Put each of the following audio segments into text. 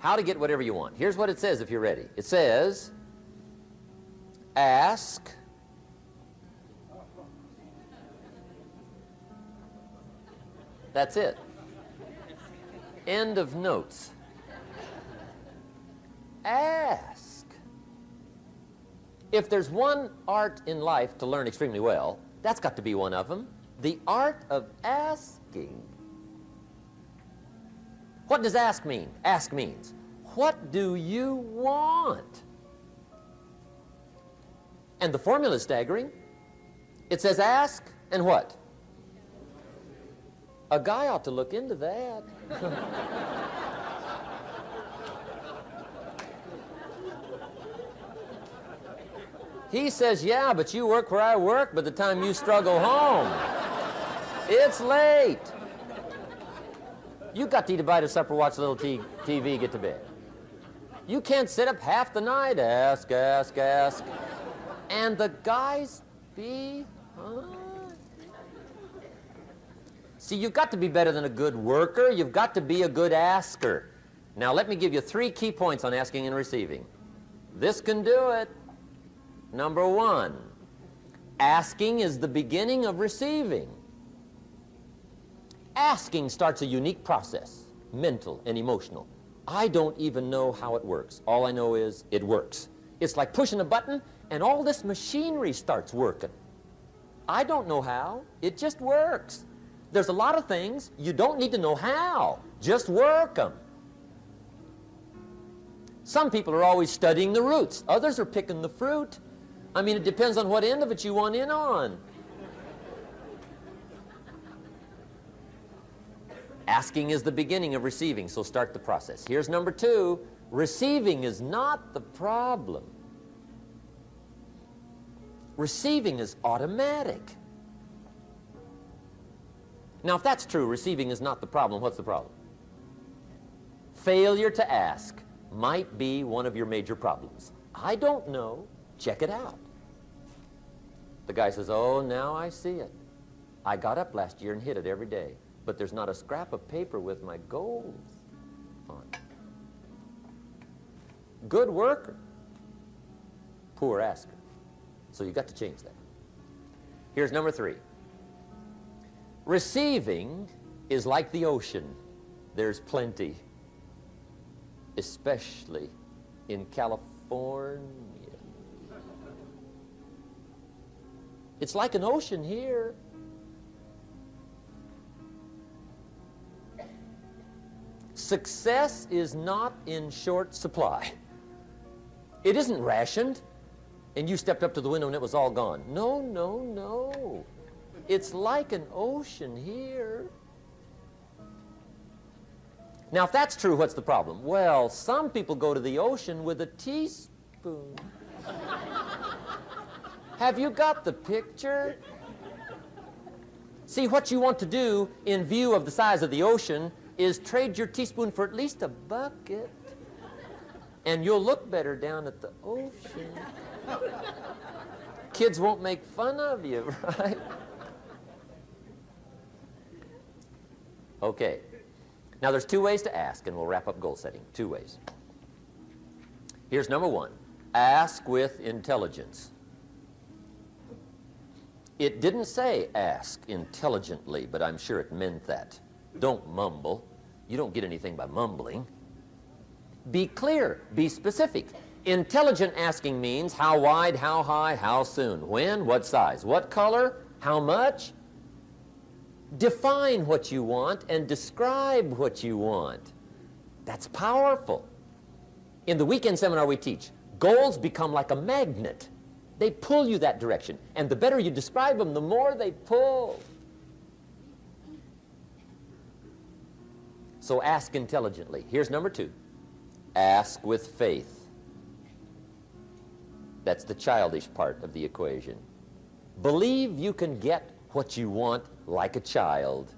how to get whatever you want. Here's what it says if you're ready. It says, ask that's it. End of notes. Ask. If there's one art in life to learn extremely well, that's got to be one of them. The art of asking. What does ask mean? Ask means, what do you want? And the formula is staggering. It says ask and what? A guy ought to look into that. He says, yeah, but you work where I work. By the time you struggle home, it's late. You got to eat a bite of supper, watch a little TV, get to bed. You can't sit up half the night, ask, ask, ask. And the guys behind. See, you've got to be better than a good worker. You've got to be a good asker. Now, let me give you 3 key points on asking and receiving. This can do it. Number 1, asking is the beginning of receiving. Asking starts a unique process, mental and emotional. I don't even know how it works. All I know is it works. It's like pushing a button and all this machinery starts working. I don't know how. It just works. There's a lot of things you don't need to know how. Just work them. Some people are always studying the roots. Others are picking the fruit. I mean, it depends on what end of it you want in on. Asking is the beginning of receiving, so start the process. Here's number 2. Receiving is not the problem. Receiving is automatic. Now, if that's true, receiving is not the problem, what's the problem? Failure to ask might be one of your major problems. I don't know. Check it out. The guy says, oh, now I see it. I got up last year and hit it every day, but there's not a scrap of paper with my goals on it. Good worker, poor asker. So you've got to change that. Here's number 3. Receiving is like the ocean. There's plenty, especially in California. It's like an ocean here. Success is not in short supply. It isn't rationed, and you stepped up to the window and it was all gone. No, no, no. It's like an ocean here. Now, if that's true, what's the problem? Well, some people go to the ocean with a teaspoon. Have you got the picture? See, what you want to do in view of the size of the ocean is trade your teaspoon for at least a bucket, and you'll look better down at the ocean. Kids won't make fun of you, right? Okay. Now, there's 2 ways to ask, and we'll wrap up goal setting. 2 ways. Here's number 1. Ask with intelligence. It didn't say ask intelligently, but I'm sure it meant that. Don't mumble. You don't get anything by mumbling. Be clear. Be specific. Intelligent asking means how wide, how high, how soon, when, what size, what color, how much. Define what you want and describe what you want. That's powerful. In the weekend seminar we teach, goals become like a magnet. They pull you that direction. And the better you describe them, the more they pull. So ask intelligently. Here's number 2. Ask with faith. That's the childish part of the equation. Believe you can get what you want like a child.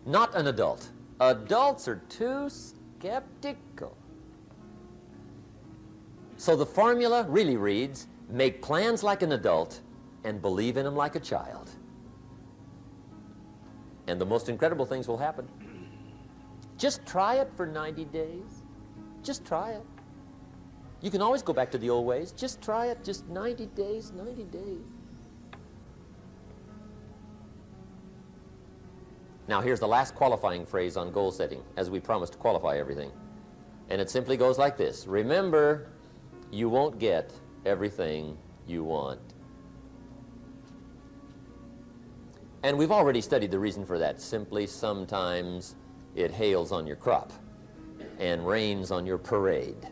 Not an adult. Adults are too skeptical. So the formula really reads, make plans like an adult and believe in them like a child. And the most incredible things will happen. Just try it for 90 days. Just try it. You can always go back to the old ways. Just try it, just 90 days, 90 days. Now here's the last qualifying phrase on goal setting, as we promised to qualify everything. And it simply goes like this. Remember, you won't get everything you want. And we've already studied the reason for that. Simply, sometimes it hails on your crop and rains on your parade.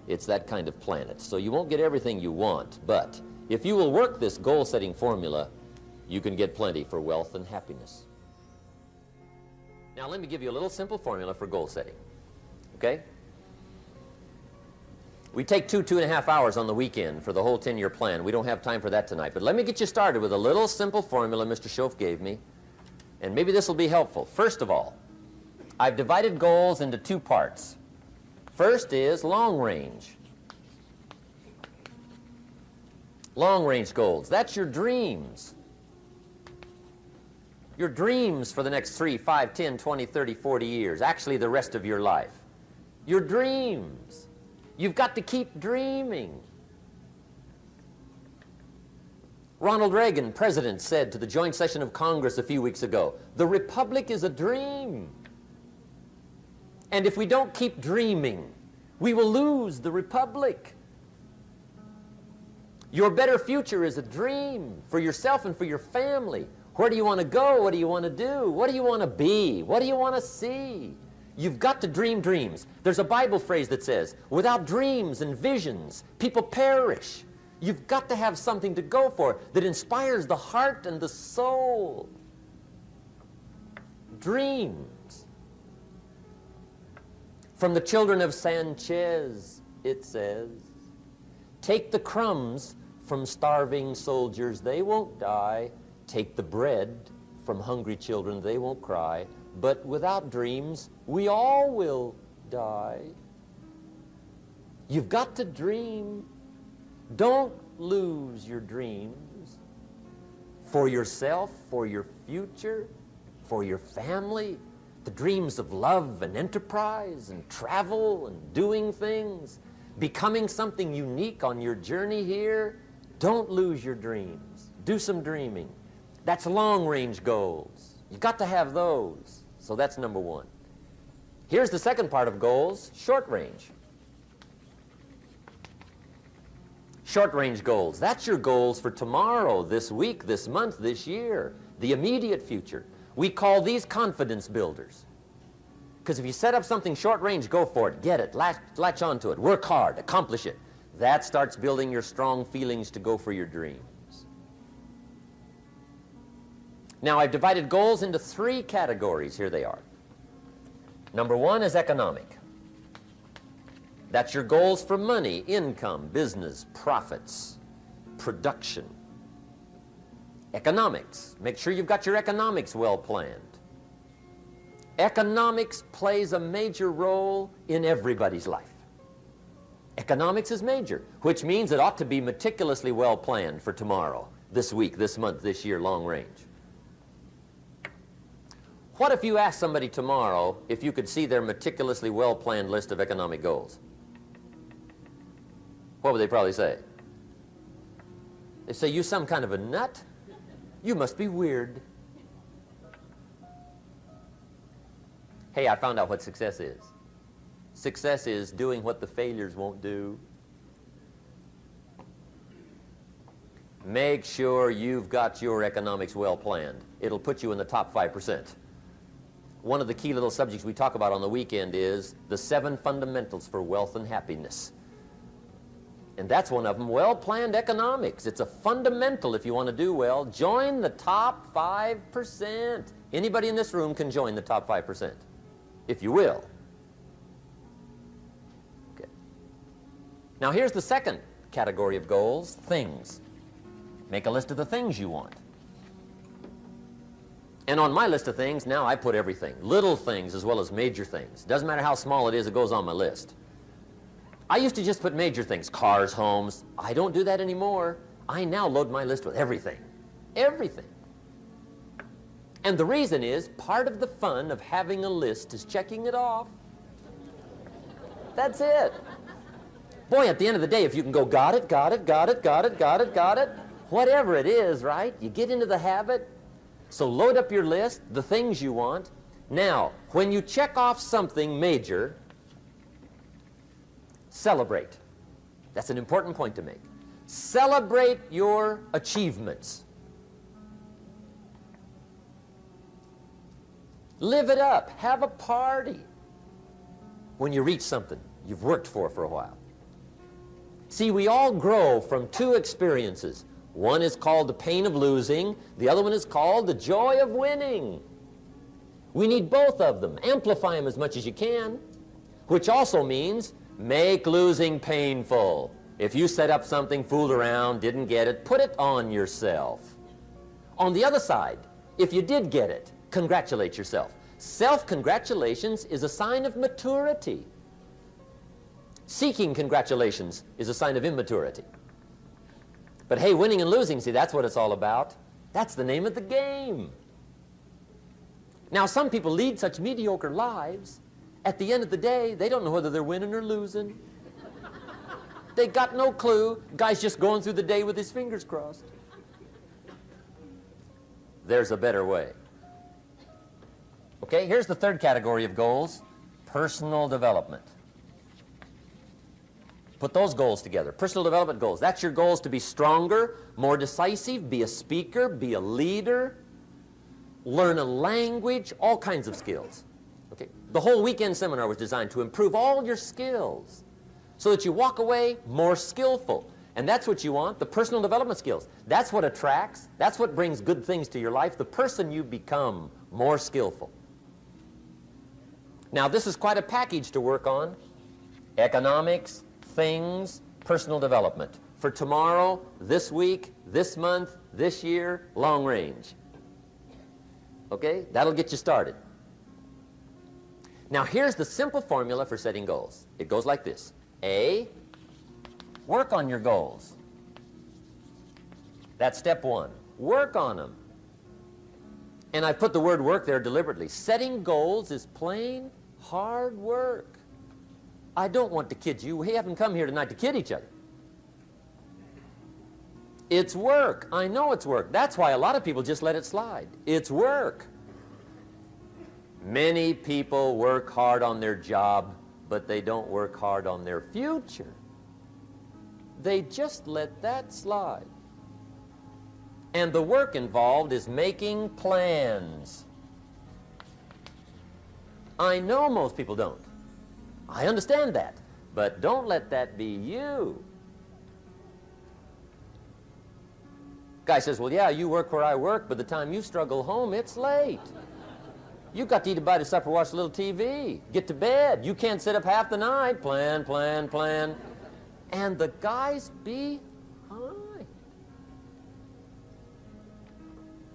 It's that kind of planet. So you won't get everything you want, but if you will work this goal-setting formula, you can get plenty for wealth and happiness. Now let me give you a little simple formula for goal setting, okay? We take 2.5 hours on the weekend for the whole 10-year plan. We don't have time for that tonight, but let me get you started with a little simple formula Mr. Schoaf gave me, and maybe this will be helpful. First of all, I've divided goals into 2 parts. First is long range. Long range goals. That's your dreams. Your dreams for the next 3, 5, 10, 20, 30, 40 years. Actually, the rest of your life. Your dreams. You've got to keep dreaming. Ronald Reagan, president, said to the joint session of Congress a few weeks ago, "The Republic is a dream. And if we don't keep dreaming, we will lose the Republic." Your better future is a dream for yourself and for your family. Where do you want to go? What do you want to do? What do you want to be? What do you want to see? You've got to dream dreams. There's a Bible phrase that says, without dreams and visions, people perish. You've got to have something to go for that inspires the heart and the soul. Dreams. From the children of Sanchez, it says, take the crumbs from starving soldiers, they won't die. Take the bread from hungry children, they won't cry. But without dreams, we all will die. You've got to dream. Don't lose your dreams for yourself, for your future, for your family. The dreams of love and enterprise and travel and doing things, becoming something unique on your journey here. Don't lose your dreams. Do some dreaming. That's long-range goals. You've got to have those. So that's number 1. Here's the second part of goals, short range. Short-range goals. That's your goals for tomorrow, this week, this month, this year, the immediate future. We call these confidence builders. Because if you set up something short-range, go for it, get it, latch onto it, work hard, accomplish it. That starts building your strong feelings to go for your dreams. Now, I've divided goals into 3 categories. Here they are. Number 1 is economic. That's your goals for money, income, business, profits, production. Economics. Make sure you've got your economics well planned. Economics plays a major role in everybody's life. Economics is major, which means it ought to be meticulously well planned for tomorrow, this week, this month, this year, long range. What if you asked somebody tomorrow if you could see their meticulously well-planned list of economic goals? What would they probably say? They'd say, you some kind of a nut? You must be weird. Hey, I found out what success is. Success is doing what the failures won't do. Make sure you've got your economics well planned. It'll put you in the top 5%. One of the key little subjects we talk about on the weekend is the 7 fundamentals for wealth and happiness. And that's one of them, well-planned economics. It's a fundamental if you want to do well. Join the top 5%. Anybody in this room can join the top 5%, if you will. Okay. Now here's the second category of goals, things. Make a list of the things you want. And on my list of things, now I put everything. Little things as well as major things. Doesn't matter how small it is, it goes on my list. I used to just put major things, cars, homes. I don't do that anymore. I now load my list with everything. Everything. And the reason is, part of the fun of having a list is checking it off. That's it. Boy, at the end of the day, if you can go, got it, got it, got it, got it, got it, got it, whatever it is, right? You get into the habit. So load up your list, the things you want. Now, when you check off something major, celebrate. That's an important point to make. Celebrate your achievements. Live it up. Have a party when you reach something you've worked for a while. See, we all grow from two experiences. One is called the pain of losing. The other one is called the joy of winning. We need both of them. Amplify them as much as you can, which also means make losing painful. If you set up something, fooled around, didn't get it, put it on yourself. On the other side, if you did get it, congratulate yourself. Self-congratulations is a sign of maturity. Seeking congratulations is a sign of immaturity. But hey, winning and losing, see, that's what it's all about. That's the name of the game. Now, some people lead such mediocre lives, at the end of the day, they don't know whether they're winning or losing. They got no clue. Guy's just going through the day with his fingers crossed. There's a better way. Okay, here's the third category of goals, personal development. Put those goals together. Personal development goals. That's your goals to be stronger, more decisive, be a speaker, be a leader, learn a language, all kinds of skills. Okay? The whole weekend seminar was designed to improve all your skills so that you walk away more skillful. And that's what you want, the personal development skills. That's what attracts, that's what brings good things to your life, the person you become more skillful. Now, this is quite a package to work on. Economics, things, personal development. For tomorrow, this week, this month, this year, long range. Okay? That'll get you started. Now, here's the simple formula for setting goals. It goes like this. A, work on your goals. That's step one. Work on them. And I put the word work there deliberately. Setting goals is plain hard work. I don't want to kid you. We haven't come here tonight to kid each other. It's work. I know it's work. That's why a lot of people just let it slide. It's work. Many people work hard on their job, but they don't work hard on their future. They just let that slide. And the work involved is making plans. I know most people don't. I understand that, but don't let that be you. Guy says, well, yeah, you work where I work, but the time you struggle home, it's late. You've got to eat a bite of supper, watch a little TV, get to bed. You can't sit up half the night. Plan, plan, plan. And the guy's behind.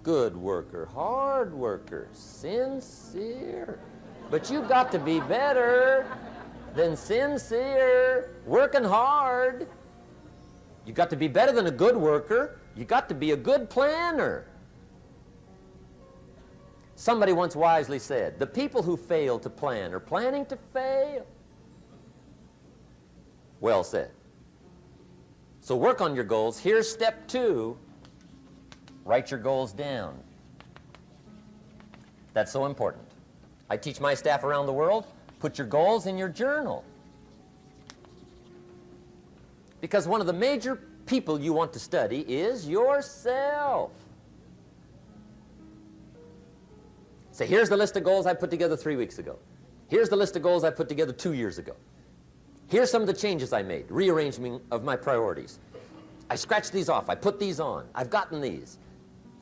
Good worker, hard worker, sincere. But you've got to be better than sincere, working hard. You've got to be better than a good worker. You've got to be a good planner. Somebody once wisely said, the people who fail to plan are planning to fail. Well said. So work on your goals. Here's step two. Write your goals down. That's so important. I teach my staff around the world, put your goals in your journal. Because one of the major people you want to study is yourself. So here's the list of goals I put together 3 weeks ago. Here's the list of goals I put together 2 years ago. Here's some of the changes I made, rearrangement of my priorities. I scratched these off, I put these on, I've gotten these.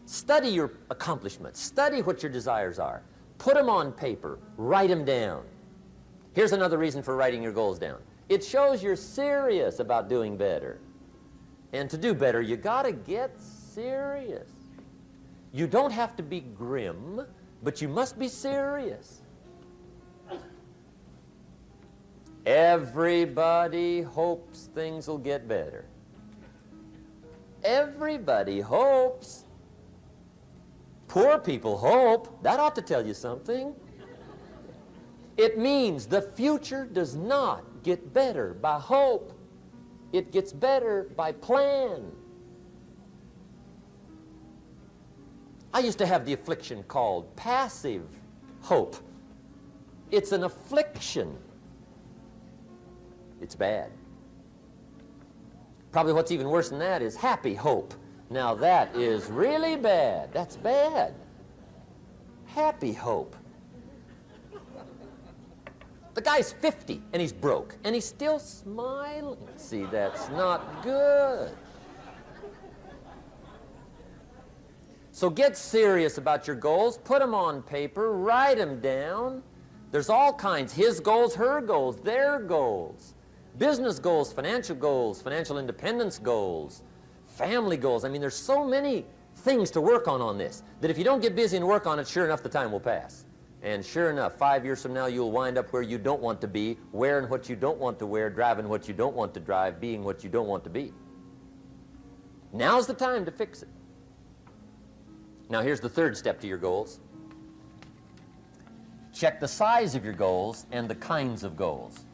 Study your accomplishments, study what your desires are. Put them on paper, write them down. Here's another reason for writing your goals down. It shows you're serious about doing better. And to do better, you gotta get serious. You don't have to be grim, but you must be serious. Everybody hopes things will get better. Everybody hopes. Poor people hope. That ought to tell you something. It means the future does not get better by hope. It gets better by plan. I used to have the affliction called passive hope. It's an affliction. It's bad. Probably what's even worse than that is happy hope. Now that is really bad. That's bad. Happy hope. The guy's 50 and he's broke and he's still smiling. See, that's not good. So get serious about your goals. Put them on paper. Write them down. There's all kinds. His goals, her goals, their goals. Business goals, financial independence goals, family goals. I mean, there's so many things to work on this that if you don't get busy and work on it, sure enough, the time will pass. And sure enough, 5 years from now, you'll wind up where you don't want to be, wearing what you don't want to wear, driving what you don't want to drive, being what you don't want to be. Now's the time to fix it. Now, here's the third step to your goals. Check the size of your goals and the kinds of goals.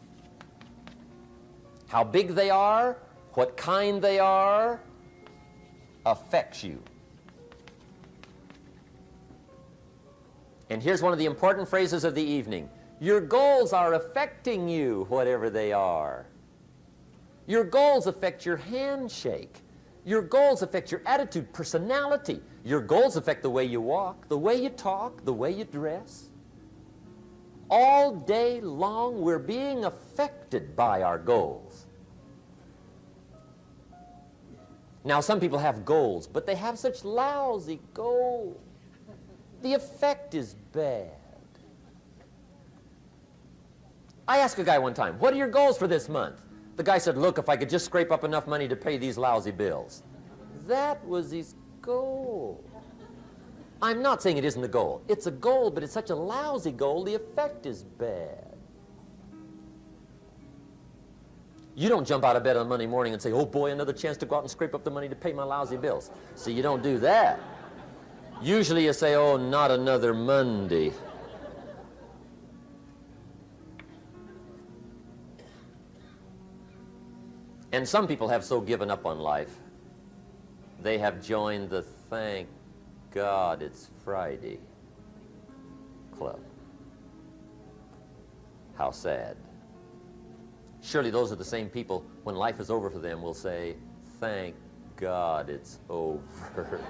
How big they are, what kind they are, affects you. And here's one of the important phrases of the evening. Your goals are affecting you, whatever they are. Your goals affect your handshake. Your goals affect your attitude, personality. Your goals affect the way you walk, the way you talk, the way you dress. All day long, we're being affected by our goals. Now, some people have goals, but they have such lousy goals. The effect is bad. I asked a guy one time, what are your goals for this month? The guy said, look, if I could just scrape up enough money to pay these lousy bills. That was his goal. I'm not saying it isn't a goal. It's a goal, but it's such a lousy goal, the effect is bad. You don't jump out of bed on Monday morning and say, oh boy, another chance to go out and scrape up the money to pay my lousy bills. See, you don't do that. Usually you say, oh, not another Monday. And some people have so given up on life, they have joined the thank God it's Friday club. How sad. Surely those are the same people, when life is over for them, will say, thank God it's over.